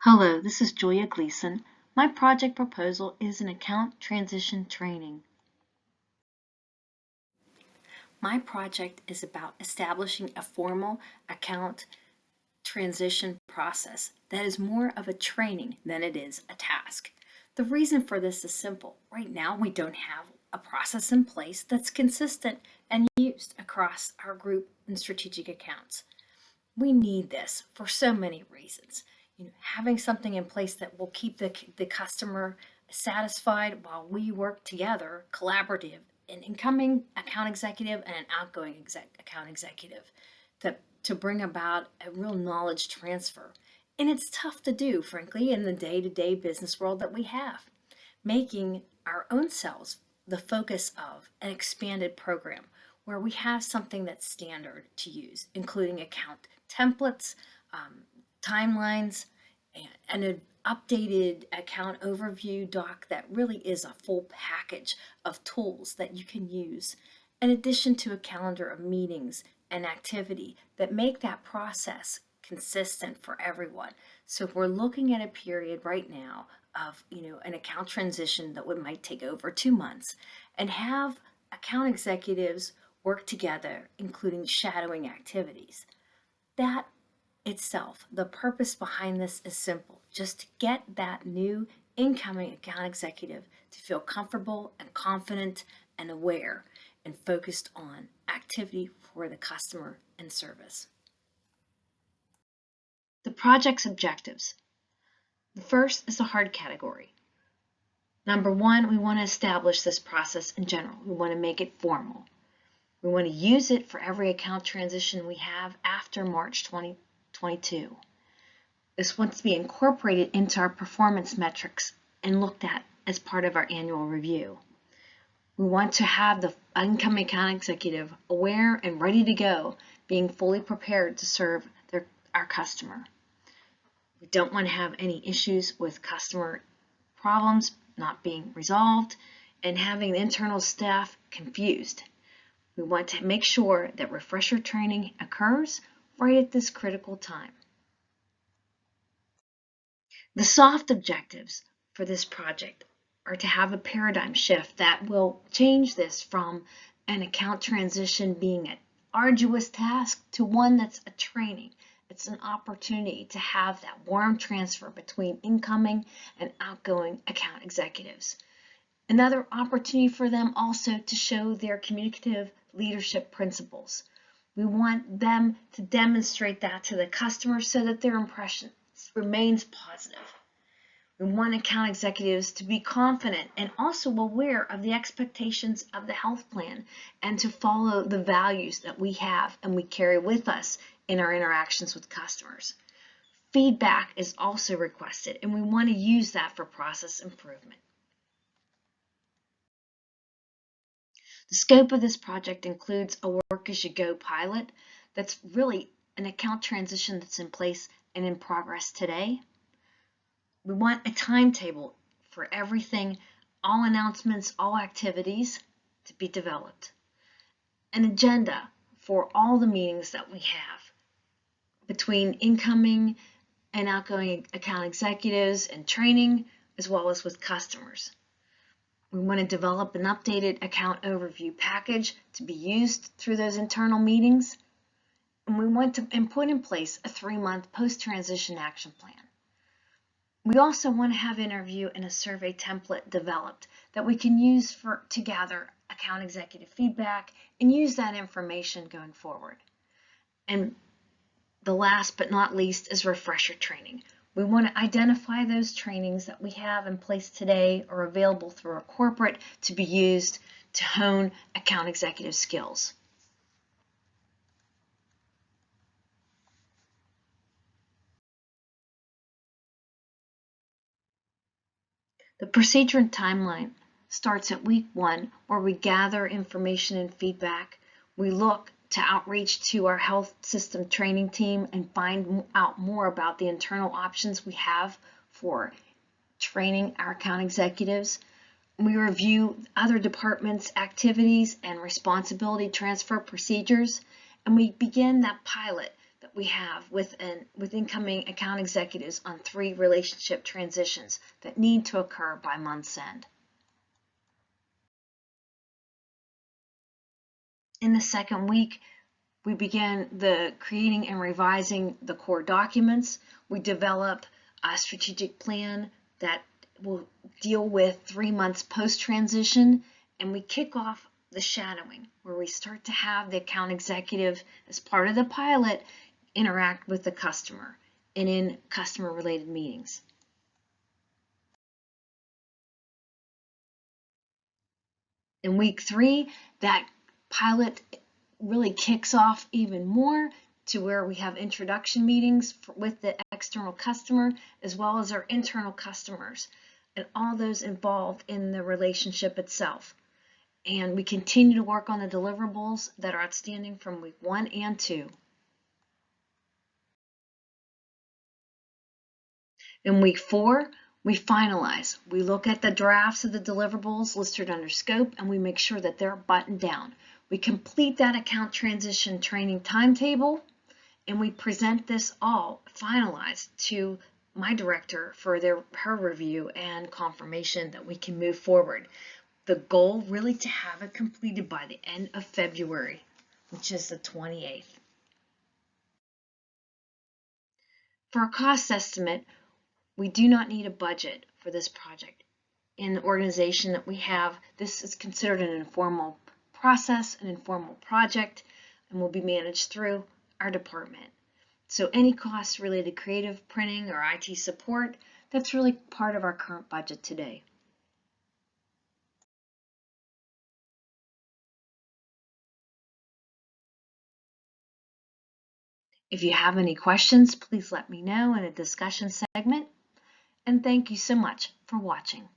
Hello, this is Julia Gleason. My project proposal is an account transition training. My project is about establishing a formal account transition process that is more of a training than it is a task. The reason for this is simple. Right now, we don't have a process in place that's consistent and used across our group and strategic accounts. We need this for so many reasons. Having something in place that will keep the customer satisfied while we work together, collaborative, an incoming account executive and an outgoing account executive to bring about a real knowledge transfer. And it's tough to do, frankly, in the day-to-day business world that we have. Making our own selves the focus of an expanded program where we have something that's standard to use, including account templates, timelines, and an updated account overview doc that really is a full package of tools that you can use, in addition to a calendar of meetings and activity that make that process consistent for everyone. So if we're looking at a period right now of an account transition that might take over 2 months, and have account executives work together, including shadowing activities, that itself, the purpose behind this is simple: just to get that new incoming account executive to feel comfortable and confident and aware and focused on activity for the customer and service. The project's objectives. The first is a hard category. Number one, we want to establish this process in general. We want to make it formal. We want to use it for every account transition we have after March 2022. This wants to be incorporated into our performance metrics and looked at as part of our annual review. We want to have the incoming account executive aware and ready to go, being fully prepared to serve our customer. We don't want to have any issues with customer problems not being resolved and having the internal staff confused. We want to make sure that refresher training occurs right at this critical time. The soft objectives for this project are to have a paradigm shift that will change this from an account transition being an arduous task to one that's a training. It's an opportunity to have that warm transfer between incoming and outgoing account executives. Another opportunity for them also to show their communicative leadership principles. We want them to demonstrate that to the customer so that their impression remains positive. We want account executives to be confident and also aware of the expectations of the health plan and to follow the values that we have and we carry with us in our interactions with customers. Feedback is also requested, and we want to use that for process improvement. The scope of this project includes a work-as-you-go pilot that's really an account transition that's in place and in progress today. We want a timetable for everything, all announcements, all activities to be developed. An agenda for all the meetings that we have between incoming and outgoing account executives and training, as well as with customers. We want to develop an updated account overview package to be used through those internal meetings. And we want to put in place a 3-month post-transition action plan. We also want to have interview and a survey template developed that we can use to gather account executive feedback and use that information going forward. And the last but not least is refresher training. We want to identify those trainings that we have in place today or available through our corporate to be used to hone account executive skills. The procedure and timeline starts at week 1, where we gather information and feedback. We look to outreach to our health system training team and find out more about the internal options we have for training our account executives. We review other departments' activities and responsibility transfer procedures, and we begin that pilot that we have with incoming account executives on 3 relationship transitions that need to occur by month's end. In the second week, we began the creating and revising the core documents. We develop a strategic plan that will deal with 3 months post-transition, and we kick off the shadowing, where we start to have the account executive, as part of the pilot, interact with the customer and in customer-related meetings. In week 3, that pilot really kicks off even more to where we have introduction meetings with the external customer as well as our internal customers, and all those involved in the relationship itself. And we continue to work on the deliverables that are outstanding from week 1 and 2. In week 4, we finalize. We look at the drafts of the deliverables listed under scope, and we make sure that they're buttoned down. We complete that account transition training timetable, and we present this all finalized to my director for her review and confirmation that we can move forward. The goal really to have it completed by the end of February, which is the 28th. For a cost estimate, we do not need a budget for this project. In the organization that we have, this is considered an informal process, an informal project, and will be managed through our department. So any costs related to creative printing or IT support, that's really part of our current budget today. If you have any questions, please let me know in a discussion segment. And thank you so much for watching.